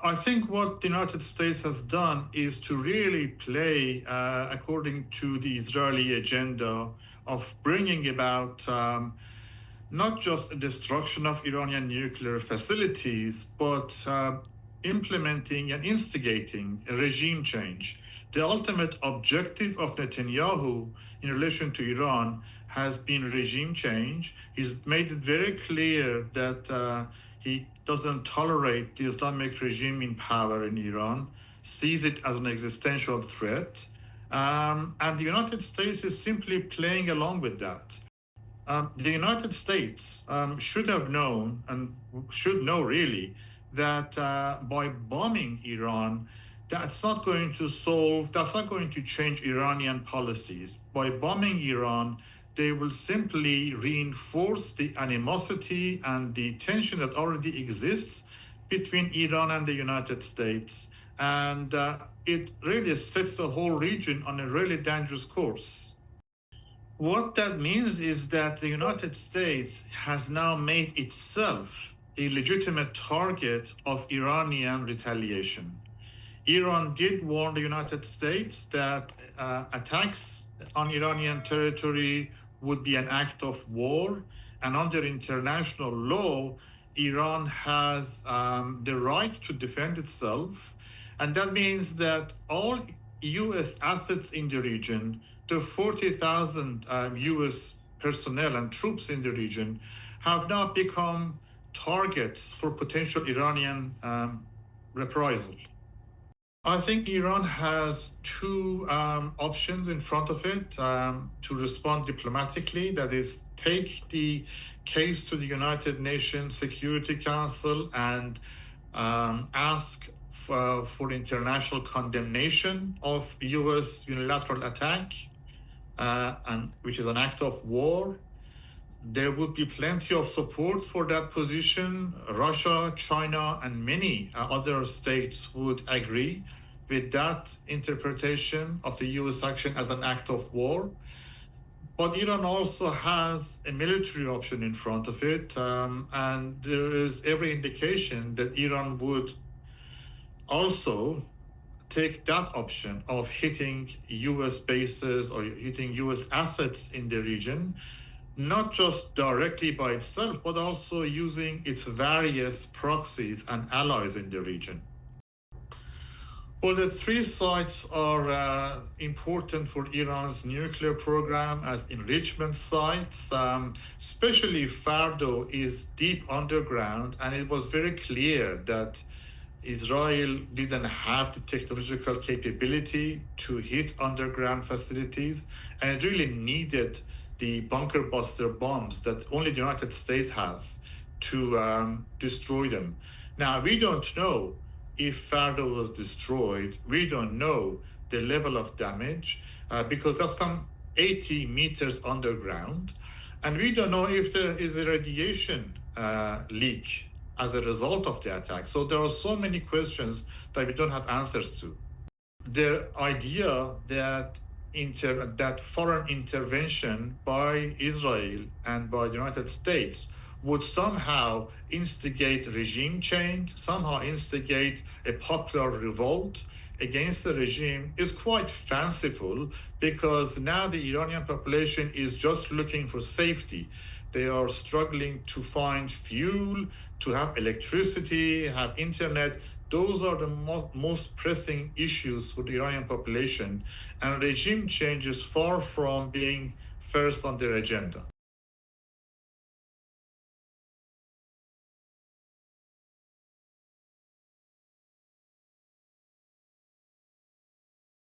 I think what the United States has done is to really play according to the Israeli agenda of bringing about not just a destruction of Iranian nuclear facilities, but implementing and instigating a regime change. The ultimate objective of Netanyahu in relation to Iran has been regime change. He's made it very clear that he doesn't tolerate the Islamic regime in power in Iran, sees it as an existential threat, and the United States is simply playing along with that. The United States should have known and should know really that by bombing Iran, that's not going to change Iranian policies. By bombing Iran, they will simply reinforce the animosity and the tension that already exists between Iran and the United States. And it really sets the whole region on a really dangerous course. What that means is that the United States has now made itself a legitimate target of Iranian retaliation. Iran did warn the United States that attacks on Iranian territory would be an act of war, and under international law, Iran has the right to defend itself, and that means that all U.S. assets in the region, the 40,000 U.S. personnel and troops in the region, have now become targets for potential Iranian reprisal. I think Iran has two options in front of it to respond diplomatically. That is, take the case to the United Nations Security Council and ask for international condemnation of U.S. unilateral attack, and which is an act of war. There would be plenty of support for that position. Russia, China, and many other states would agree with that interpretation of the U.S. action as an act of war. But Iran also has a military option in front of it, and there is every indication that Iran would also take that option of hitting U.S. bases or hitting U.S. assets in the region, not just directly by itself, but also using its various proxies and allies in the region. Well, the three sites are important for Iran's nuclear program as enrichment sites. Especially Fordo is deep underground, and it was very clear that Israel didn't have the technological capability to hit underground facilities, and it really needed the bunker buster bombs that only the United States has to destroy them. Now, we don't know if Fordo was destroyed. We don't know the level of damage because that's some 80 meters underground. And we don't know if there is a radiation leak as a result of the attack. So there are so many questions that we don't have answers to. The idea that that foreign intervention by Israel and by the United States would somehow instigate regime change, somehow instigate a popular revolt against the regime is quite fanciful, because now the Iranian population is just looking for safety. They are struggling to find fuel, to have electricity, have internet. Those are the most pressing issues for the Iranian population, and regime change is far from being first on their agenda.